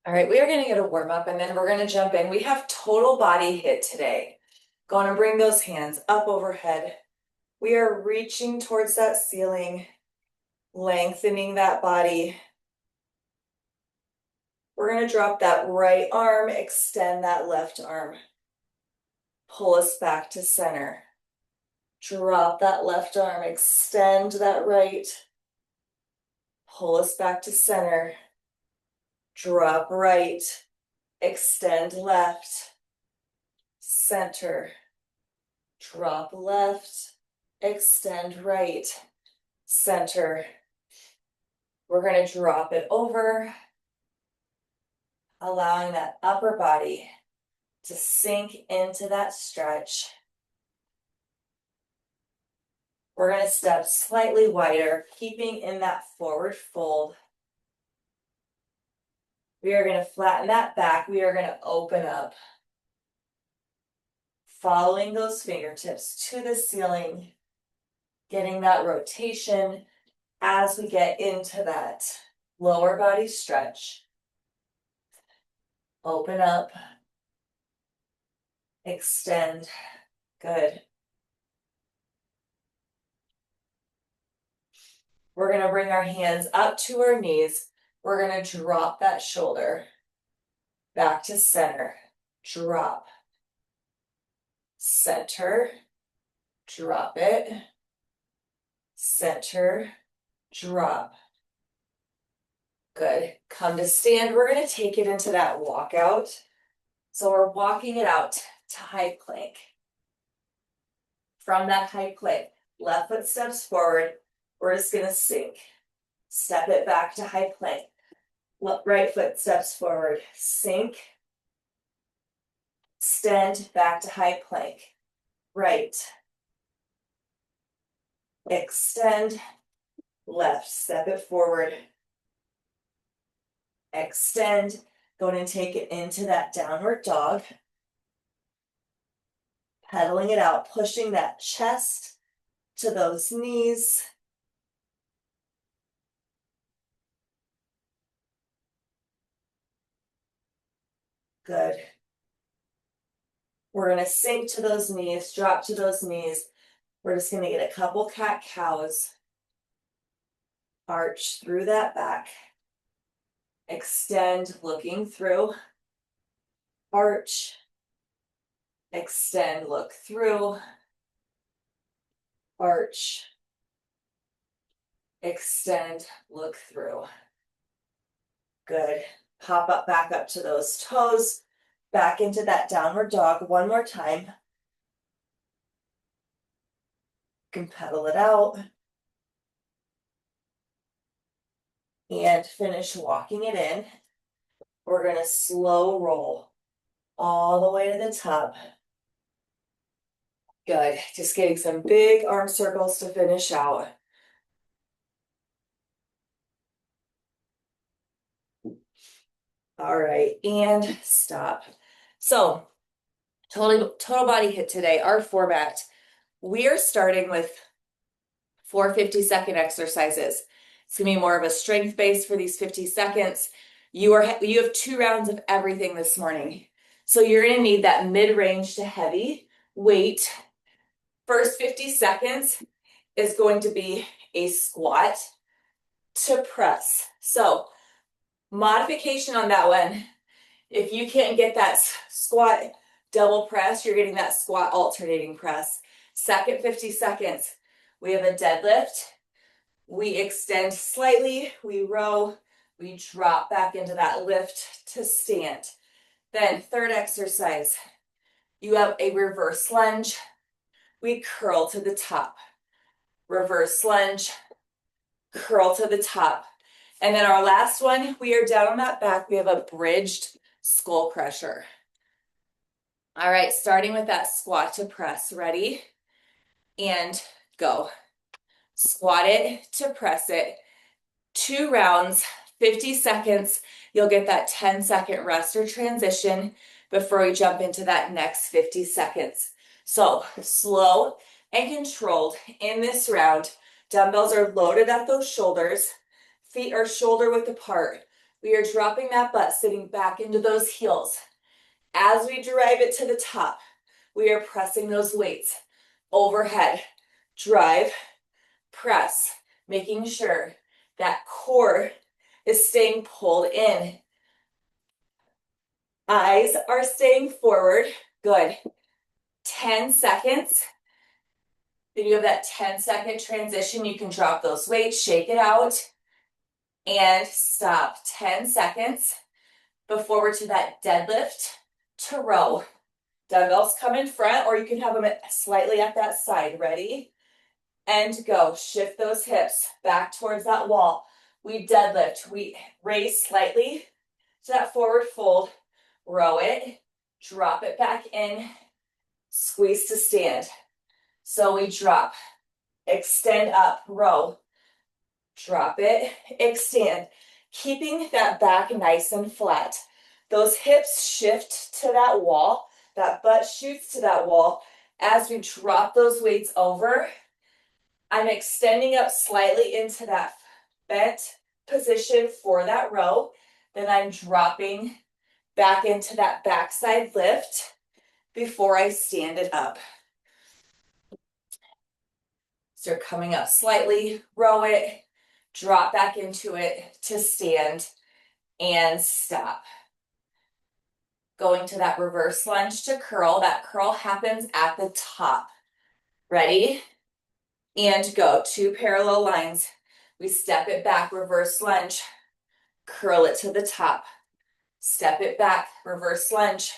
All right, we are going to get a warm up and then we're going to jump in. We have total body HIIT today. Going to bring those hands up overhead. We are reaching towards that ceiling, lengthening that body. We're going to drop that right arm, extend that left arm. Pull us back to center. Drop that left arm, extend that right. Pull us back to center. Drop right, extend left, center. Drop left, extend right, center. We're going to drop it over, allowing that upper body to sink into that stretch. We're going to step slightly wider, keeping in that forward fold. We are going to flatten that back. We are going to open up. Following those fingertips to the ceiling, getting that rotation as we get into that lower body stretch. Open up, extend, good. We're gonna bring our hands up to our knees. We're gonna drop that shoulder back to center, drop, center, drop it, center, drop. Good. Come to stand. We're going to take it into that walkout. So we're walking it out to high plank. From that high plank, left foot steps forward. We're just going to sink. Step it back to high plank. Right foot steps forward. Sink. Extend back to high plank. Right. Extend. Left. Step it forward. Extend, going and take it into that downward dog. Pedaling it out, pushing that chest to those knees. Good. We're going to sink to those knees, drop to those knees. We're just going to get a couple cat-cows. Arch through that back. Extend, looking through. Arch. Extend, look through. Arch. Extend, look through. Good. Pop up, back up to those toes. Back into that downward dog one more time. You can pedal it out. And finish walking it in. We're going to slow roll all the way to the top. Good. Just getting some big arm circles to finish out. All right, and stop. So, total body HIIT today, our format. We are starting with 4 50-second exercises. It's gonna be more of a strength base for these 50 seconds. You have 2 rounds of everything this morning. So you're gonna need that mid-range to heavy weight. First 50 seconds is going to be a squat to press. So modification on that one. If you can't get that squat double press, you're getting that squat alternating press. Second 50 seconds, we have a deadlift. We extend slightly, we row, we drop back into that lift to stand. Then third exercise, you have a reverse lunge. We curl to the top. Reverse lunge, curl to the top. And then our last one, we are down on that back. We have a bridged skull crusher. All right, starting with that squat to press. Ready? And go. Squat it to press it. 2 rounds, 50 seconds. You'll get that 10-second rest or transition before we jump into that next 50 seconds. So slow and controlled in this round. Dumbbells are loaded at those shoulders. Feet are shoulder width apart. We are dropping that butt, sitting back into those heels. As we drive it to the top, we are pressing those weights overhead. Drive, press, making sure that core is staying pulled in. Eyes are staying forward. Good. 10 seconds. Then you have that 10-second transition. You can drop those weights, shake it out, and stop. 10 seconds before we're to that deadlift to row. Dumbbells come in front, or you can have them slightly at that side. Ready? And go. Shift those hips back towards that wall. We deadlift. We raise slightly to that forward fold. Row it. Drop it back in. Squeeze to stand. So we drop, extend up, row. Drop it, extend. Keeping that back nice and flat. Those hips shift to that wall. That butt shoots to that wall. As we drop those weights over, I'm extending up slightly into that bent position for that row. Then I'm dropping back into that backside lift before I stand it up. So coming up slightly, row it, drop back into it to stand and stop. Going to that reverse lunge to curl. That curl happens at the top. Ready? And go. 2 parallel lines. We step it back, reverse lunge, curl it to the top. Step it back, reverse lunge,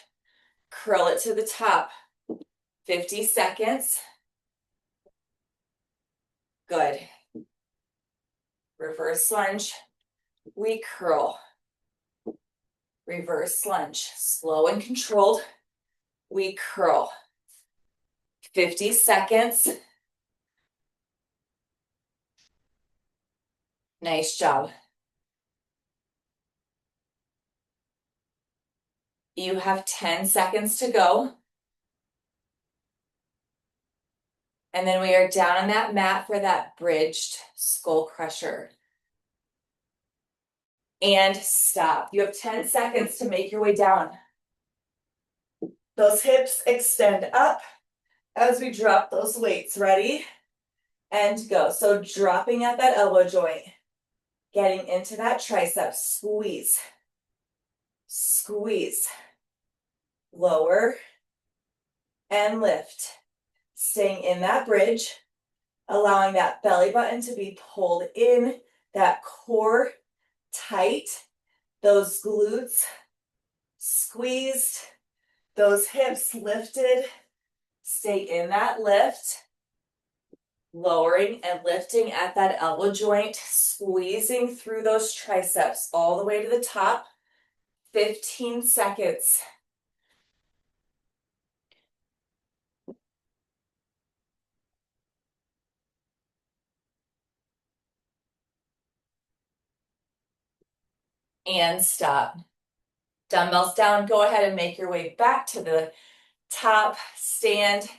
curl it to the top. 50 seconds. Good. Reverse lunge, we curl. Reverse lunge, slow and controlled, we curl. 50 seconds. Nice job. You have 10 seconds to go. And then we are down on that mat for that bridged skull crusher. And stop. You have 10 seconds to make your way down. Those hips extend up as we drop those weights. Ready? And go. So dropping at that elbow joint. Getting into that tricep. Squeeze. Squeeze. Lower. And lift. Staying in that bridge. Allowing that belly button to be pulled in. That core tight. Those glutes squeezed. Those hips lifted. Stay in that lift. Lowering and lifting at that elbow joint, squeezing through those triceps all the way to the top. 15 seconds. And stop. Dumbbells down, go ahead and make your way back to the top. Stand.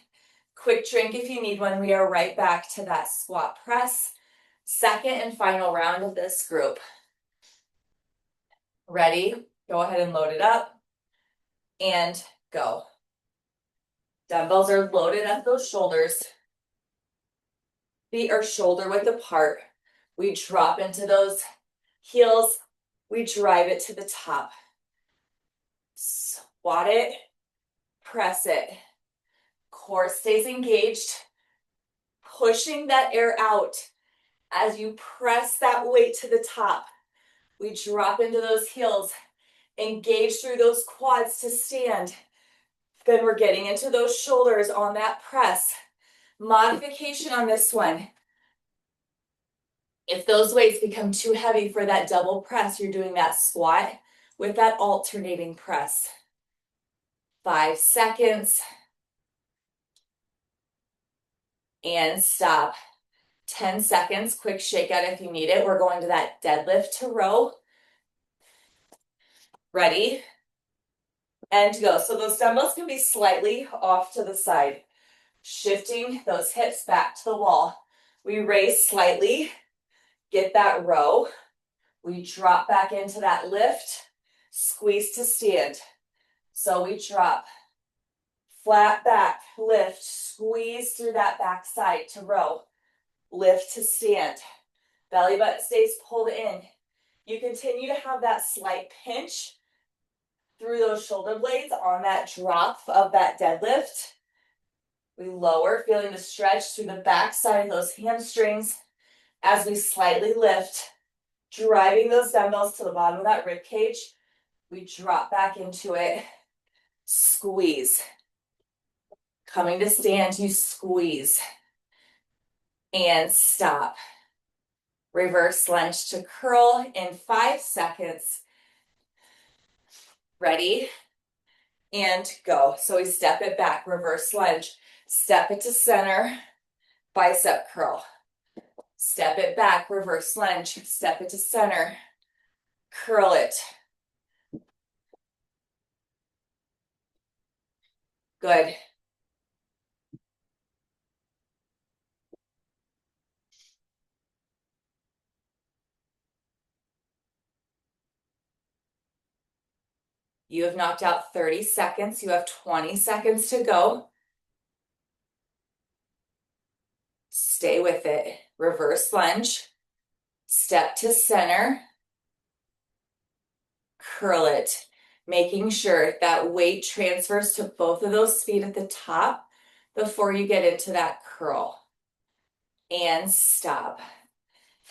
Quick drink if you need one. We are right back to that squat press. Second and final round of this group. Ready? Go ahead and load it up. And go. Dumbbells are loaded at those shoulders. Feet are shoulder width apart. We drop into those heels. We drive it to the top. Squat it. Press it. Core stays engaged. Pushing that air out as you press that weight to the top. We drop into those heels. Engage through those quads to stand. Then we're getting into those shoulders on that press. Modification on this one. If those weights become too heavy for that double press, you're doing that squat with that alternating press. 5 seconds. And stop. 10 seconds, quick shakeout if you need it. We're going to that deadlift to row. Ready? And go. So those dumbbells can be slightly off to the side. Shifting those hips back to the wall. We raise slightly. Get that row. We drop back into that lift, squeeze to stand. So we drop, flat back, lift, squeeze through that back side to row, lift to stand. Belly button stays pulled in. You continue to have that slight pinch through those shoulder blades on that drop of that deadlift. We lower, feeling the stretch through the back side of those hamstrings as we slightly lift, driving those dumbbells to the bottom of that rib cage. We drop back into it, squeeze. Coming to stand, you squeeze and stop. Reverse lunge to curl in 5 seconds. Ready? And go. So we step it back, reverse lunge, step it to center, bicep curl. Step it back, reverse lunge, step it to center, curl it. Good. You have knocked out 30 seconds. You have 20 seconds to go. Stay with it. Reverse lunge, step to center, curl it. Making sure that weight transfers to both of those feet at the top before you get into that curl. And stop.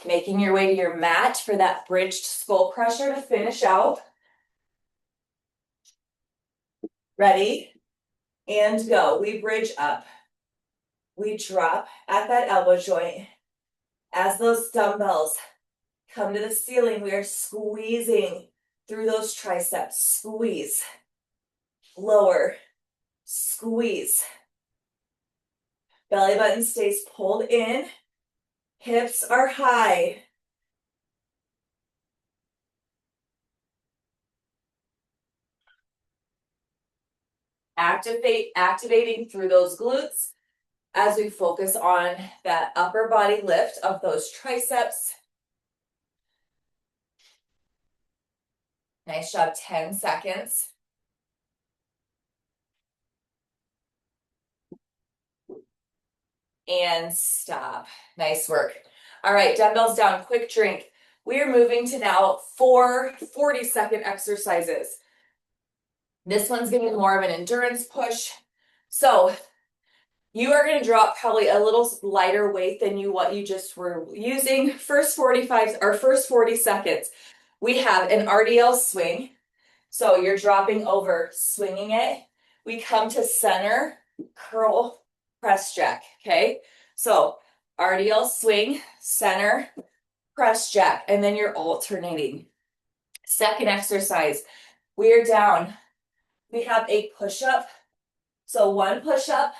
Making your way to your mat for that bridged skull crusher to finish out. Ready? And go. We bridge up. We drop at that elbow joint. As those dumbbells come to the ceiling, we are squeezing through those triceps. Squeeze. Lower. Squeeze. Belly button stays pulled in. Hips are high. Activating through those glutes as we focus on that upper body lift of those triceps. Nice job, 10 seconds. And stop. Nice work. All right, dumbbells down, quick drink. We are moving to now 4 40-second exercises. This one's gonna be more of an endurance push. So you are gonna drop probably a little lighter weight than what you just were using. First 40 seconds, we have an RDL swing. So you're dropping over, swinging it. We come to center, curl, press jack, okay? So RDL swing, center, press jack, and then you're alternating. Second exercise, we are down. We have a push-up. So one push-up,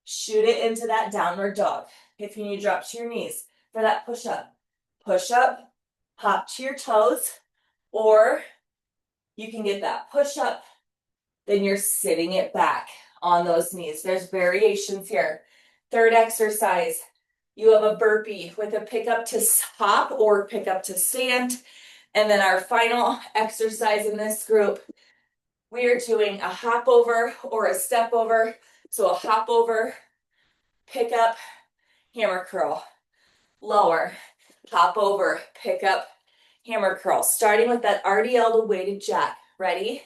shoot it into that downward dog. If you need to drop to your knees for that push-up. Push-up, hop to your toes, or you can get that push-up, then you're sitting it back on those knees. There's variations here. Third exercise, you have a burpee with a pickup to hop or pickup to stand. And then our final exercise in this group, we are doing a hop over or a step over. So a hop over, pick up, hammer curl, lower, hop over, pick up, hammer curl. Starting with that RDL, the weighted jack. Ready?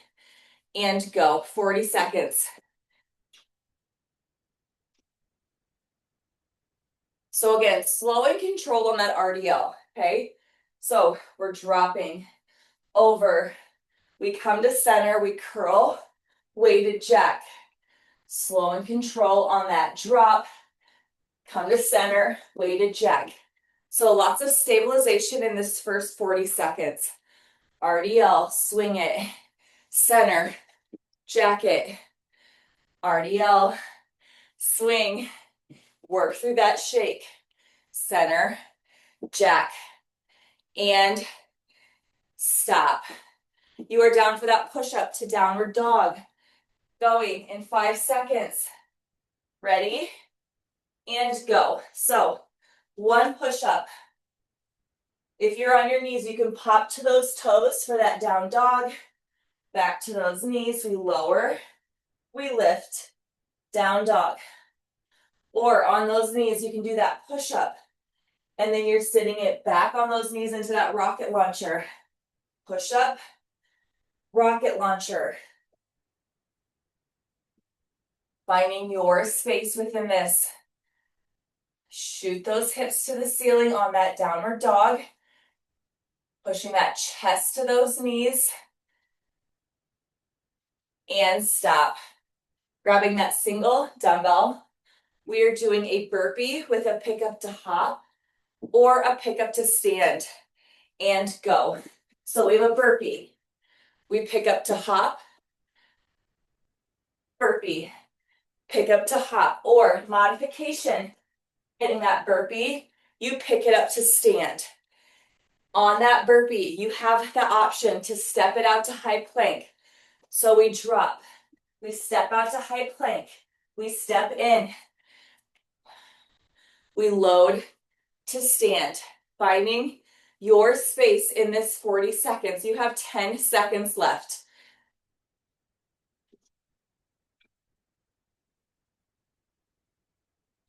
And go. 40 seconds. So again, slow and control on that RDL, okay? So we're dropping over. We come to center, we curl, weighted jack. Slow and control on that drop. Come to center, weighted jack. So lots of stabilization in this first 40 seconds. RDL, swing it. Center, jack it. RDL, swing. Work through that shake. Center, jack, and stop. You are down for that push-up to downward dog. Going in 5 seconds. Ready? And go. So, one push-up If you're on your knees, you can pop to those toes for that down dog. Back to those knees, we lower, we lift, down dog. Or on those knees, you can do that push-up. And then you're sitting it back on those knees into that rocket launcher. Push up, rocket launcher. Finding your space within this. Shoot those hips to the ceiling on that downward dog. Pushing that chest to those knees. And stop. Grabbing that single dumbbell. We are doing a burpee with a pickup to hop or a pickup to stand. And go. So we have a burpee. We pick up to hop. Burpee. Pick up to hop. Or modification. Getting that burpee, you pick it up to stand. On that burpee, you have the option to step it out to high plank. So we drop, we step out to high plank, we step in, we load to stand, finding your space in this 40 seconds. You have 10 seconds left.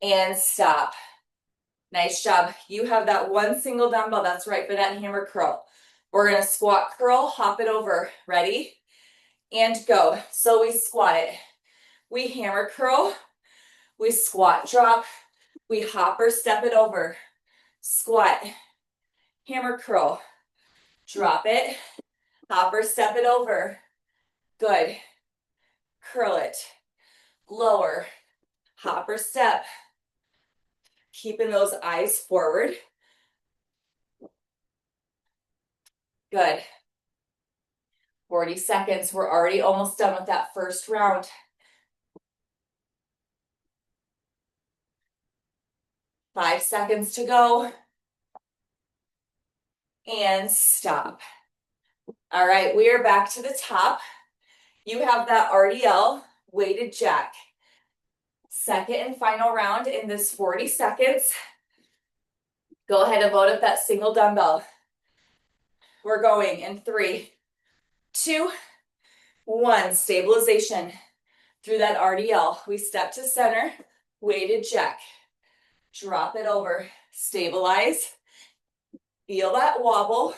And stop. Nice job. You have that one single dumbbell. That's right for that hammer curl. We're going to squat curl, hop it over. Ready? And go. So we squat it. We hammer curl. We squat drop. We hop or step it over. Squat. Hammer curl. Drop it. Hop or step it over. Good. Curl it. Lower. Hop or step. Keeping those eyes forward. Good. 40 seconds. We're already almost done with that first round. 5 seconds to go. And stop. All right, we are back to the top. You have that RDL weighted jack. Second and final round in this 40 seconds. Go ahead and load up that single dumbbell. We're going in 3, 2, 1. Stabilization through that RDL. We step to center, weighted jack. Drop it over. Stabilize. Feel that wobble.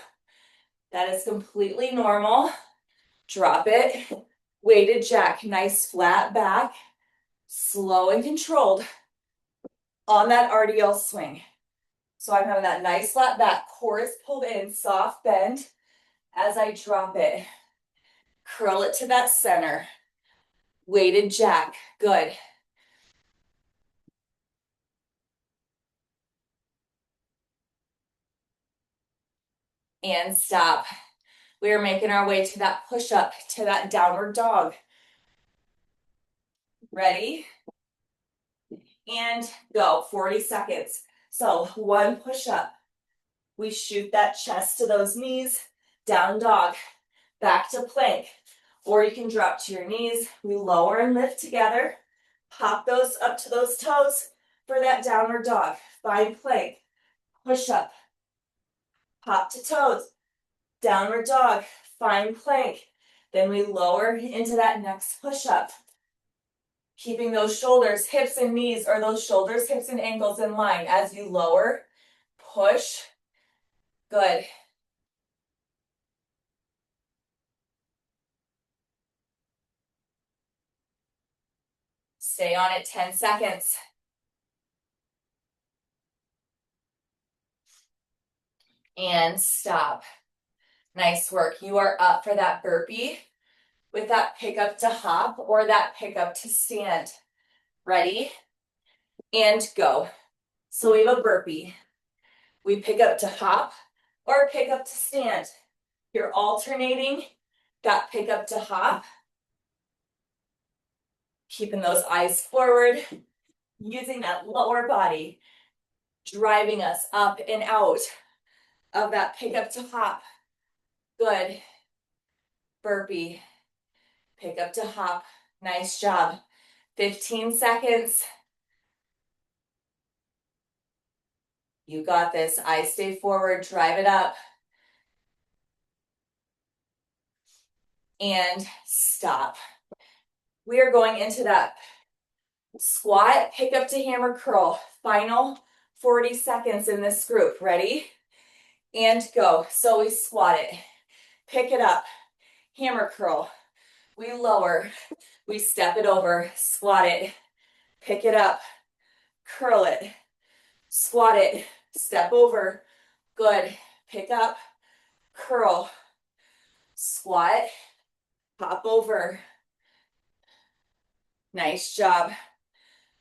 That is completely normal. Drop it. Weighted jack. Nice flat back. Slow and controlled on that RDL swing. So I'm having that nice flat back, core is pulled in, soft bend as I drop it. Curl it to that center. Weighted jack. Good. And stop. We are making our way to that push-up, to that downward dog. Ready? And go. 40 seconds. So 1 push-up. We shoot that chest to those knees. Down dog. Back to plank. Or you can drop to your knees. We lower and lift together. Pop those up to those toes for that downward dog. Find plank. Push up. Pop to toes. Downward dog. Find plank. Then we lower into that next push up. Keeping those shoulders, hips, and knees, or those shoulders, hips, and ankles in line as you lower. Push. Good. Stay on it 10 seconds. And stop. Nice work. You are up for that burpee with that pickup to hop or that pickup to stand. Ready? And go. So we have a burpee. We pick up to hop or pick up to stand. You're alternating that pick up to hop. Keeping those eyes forward. Using that lower body. Driving us up and out of that pick up to hop. Good. Burpee. Pick up to hop. Nice job. 15 seconds. You got this. Eyes stay forward, drive it up. And stop. We are going into that squat, pick up to hammer curl. Final 40 seconds in this group. Ready? And go. So we squat it, pick it up, hammer curl. We lower, we step it over, squat it, pick it up, curl it, squat it, step over. Good. Pick up, curl, squat, hop over. Nice job.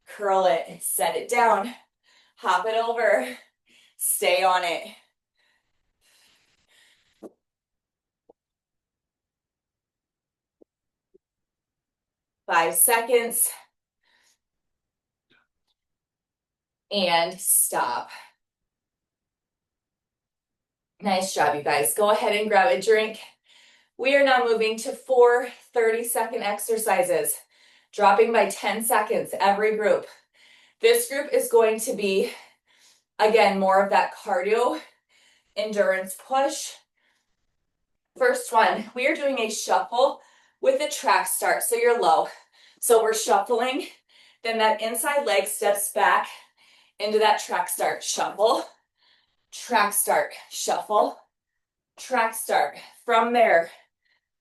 Curl it, set it down, hop it over, stay on it. 5 seconds. And stop. Nice job, you guys. Go ahead and grab a drink. We are now moving to 4 30-second exercises, dropping by 10 seconds every group. This group is going to be, again, more of that cardio endurance push. First one, we are doing a shuffle with a track start, so you're low. So we're shuffling, then that inside leg steps back into that track start. Shuffle, track start, shuffle, track start. From there,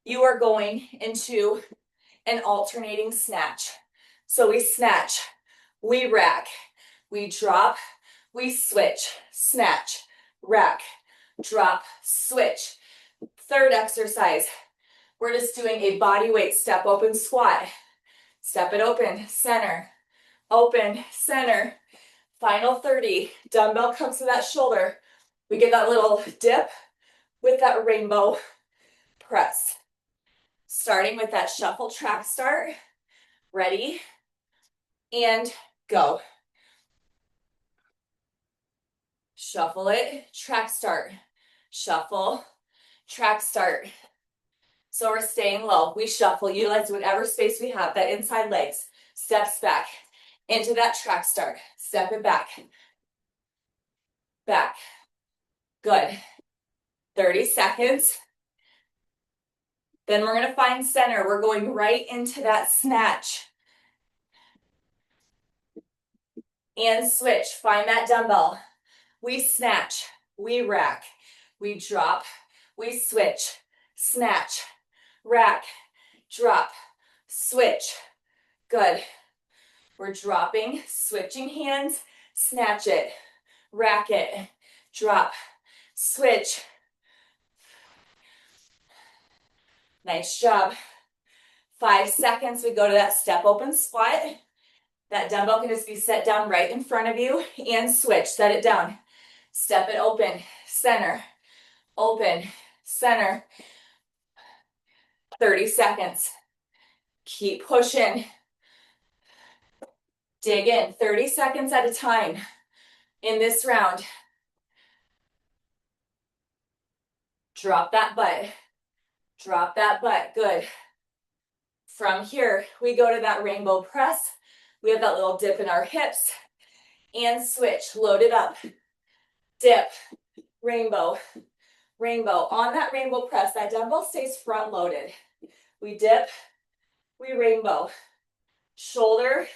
you are going into an alternating snatch. So we snatch, we rack, we drop, we switch, snatch, rack, drop, switch. Third exercise, we're just doing a body weight step open squat. Step it open, center, open, center. Final 30, dumbbell comes to that shoulder. We get that little dip with that rainbow press. Starting with that shuffle track start. Ready? And go. Shuffle it, track start. Shuffle, track start. So we're staying low. We shuffle, utilize whatever space we have, that inside legs. Steps back into that track start. Step it back. Back. Good. 30 seconds. Then we're going to find center. We're going right into that snatch. And switch. Find that dumbbell. We snatch. We rack. We drop. We switch. Snatch. Rack. Drop. Switch. Good. We're dropping, switching hands. Snatch it. Rack it. Drop. Switch. Nice job. 5 seconds, we go to that step open squat. That dumbbell can just be set down right in front of you and switch, set it down. Step it open, center, open, center. 30 seconds. Keep pushing. Dig in, 30 seconds at a time in this round. Drop that butt. Drop that butt, good. From here, we go to that rainbow press. We have that little dip in our hips. And switch, load it up. Dip, rainbow, rainbow. On that rainbow press, that dumbbell stays front loaded. We dip, we rainbow. Shoulder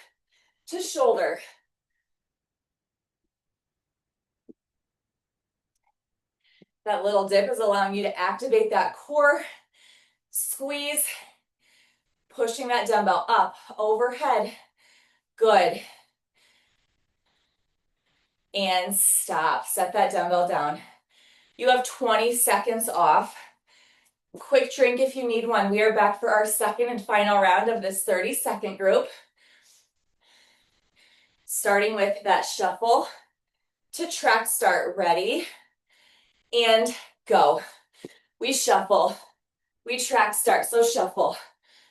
to shoulder. That little dip is allowing you to activate that core. Squeeze, pushing that dumbbell up, overhead. Good. And stop. Set that dumbbell down. You have 20 seconds off. Quick drink if you need one. We are back for our second and final round of this 30-second group. Starting with that shuffle to track start. Ready? And go. We shuffle. We track start. So shuffle.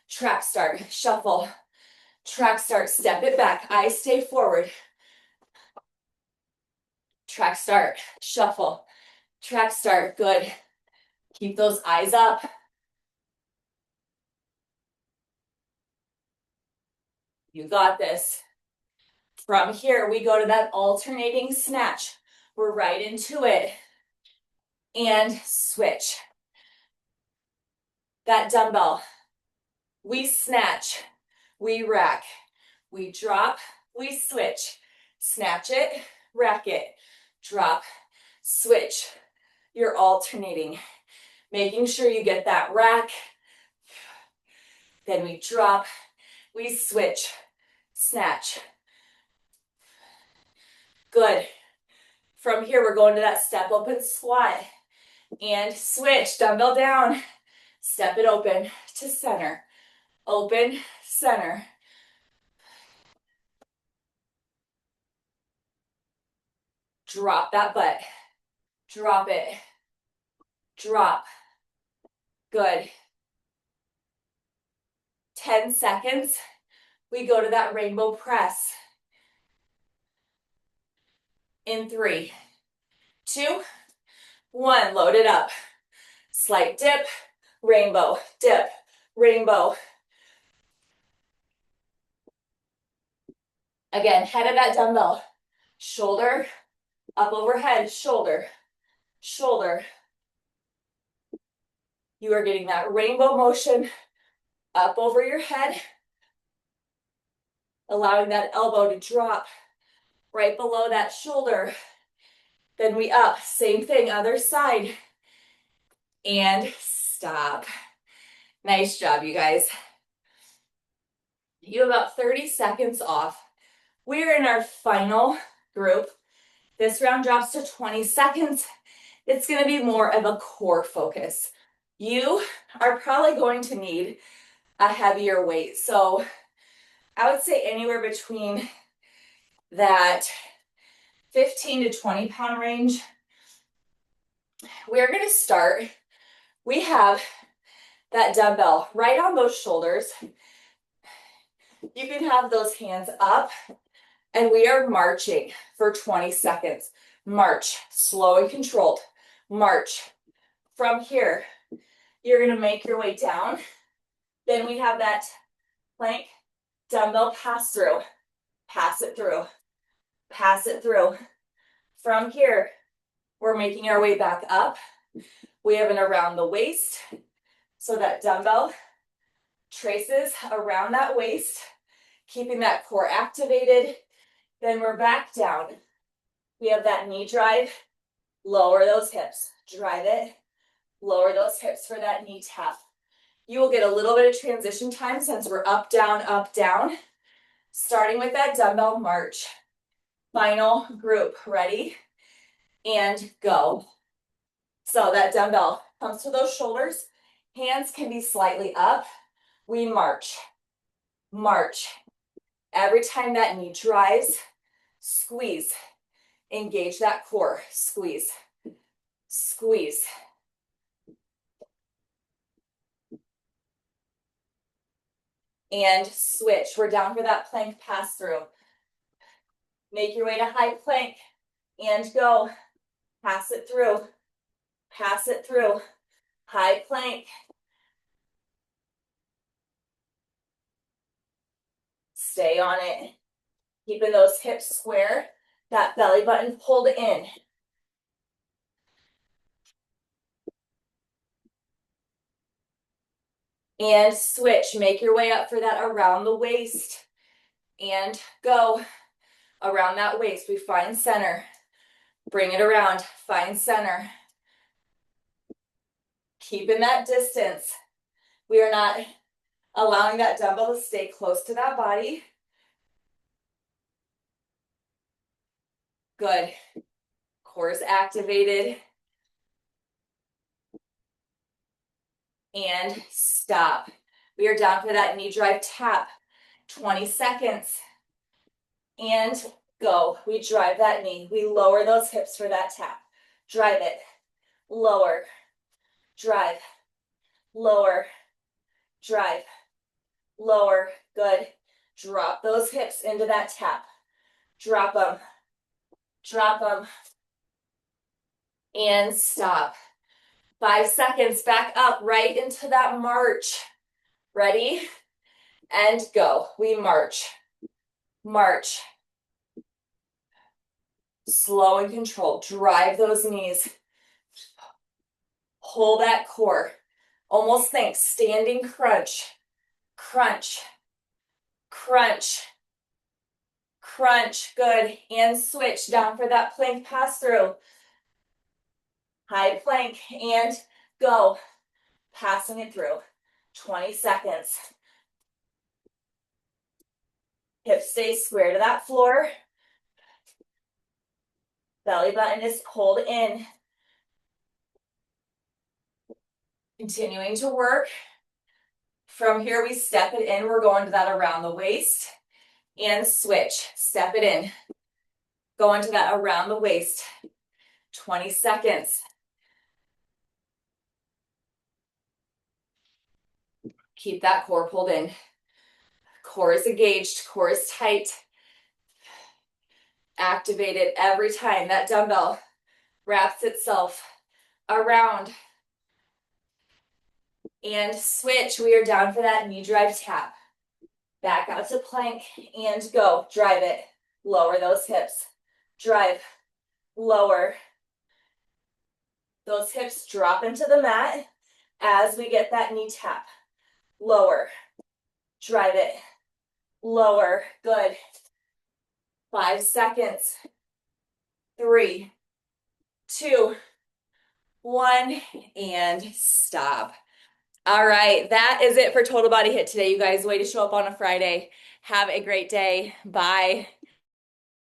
Track start. Shuffle. Track start. Step it back. Eyes stay forward. Track start. Shuffle. Track start. Good. Keep those eyes up. You got this. From here, we go to that alternating snatch. We're right into it. And switch. That dumbbell. We snatch, we rack, we drop, we switch. Snatch it, rack it, drop, switch. You're alternating, making sure you get that rack. Then we drop, we switch, snatch. Good. From here, we're going to that step open squat and switch, dumbbell down, step it open to center, open, center. Drop that butt, drop it, drop. Good. 10 seconds. We go to that rainbow press. In 3, 2, 1, load it up. Slight dip, rainbow, dip, rainbow. Again, head of that dumbbell. Shoulder, up overhead, shoulder, shoulder. You are getting that rainbow motion up over your head, allowing that elbow to drop right below that shoulder. Then we up, same thing, other side. And stop. Nice job, you guys. You have about 30 seconds off. We're in our final group. This round drops to 20 seconds. It's going to be more of a core focus. You are probably going to need a heavier weight. So I would say anywhere between that 15 to 20 pound range. We're going to start. We have that dumbbell right on those shoulders. You can have those hands up, and we are marching for 20 seconds. March, slow and controlled. March. From here, you're going to make your way down. Then we have that plank dumbbell pass through. Pass it through. Pass it through. From here, we're making our way back up. We have an around the waist. So that dumbbell traces around that waist, keeping that core activated. Then we're back down. We have that knee drive. Lower those hips. Drive it. Lower those hips for that knee tap. You will get a little bit of transition time since we're up, down. Starting with that dumbbell march. Final group. Ready? And go. So that dumbbell comes to those shoulders. Hands can be slightly up. We march. March. Every time that knee drives, squeeze. Engage that core. Squeeze. Squeeze. And switch. We're down for that plank pass through. Make your way to high plank and go. Pass it through. Pass it through. High plank. Stay on it. Keeping those hips square. That belly button pulled in. And switch. Make your way up for that around the waist. And go. Around that waist, we find center. Bring it around. Find center. Keeping that distance. We are not allowing that dumbbell to stay close to that body. Good. Core is activated. And stop. We are down for that knee drive tap. 20 seconds. And go. We drive that knee. We lower those hips for that tap. Drive it. Lower. Drive. Lower. Drive. Lower. Good. Drop those hips into that tap. Drop them. Drop them. And stop. 5 seconds. Back up right into that march. Ready? And go. We march. March. Slow and controlled. Drive those knees. Pull that core. Almost think standing crunch, crunch, crunch, crunch. Good. And switch down for that plank pass through. High plank and go. Passing it through. 20 seconds. Hips stay square to that floor. Belly button is pulled in. Continuing to work. From here, we step it in. We're going to that around the waist and switch. Step it in. Go into that around the waist. 20 seconds. Keep that core pulled in. Core is engaged. Core is tight. Activate it every time that dumbbell wraps itself around. And switch. We are down for that knee drive tap. Back out to plank and go. Drive it. Lower those hips. Drive. Lower. Those hips drop into the mat as we get that knee tap. Lower. Drive it. Lower. Good. 5 seconds. 3, 2, 1, and stop. All right, that is it for Total Body HIIT today, you guys. Way to show up on a Friday. Have a great day. Bye.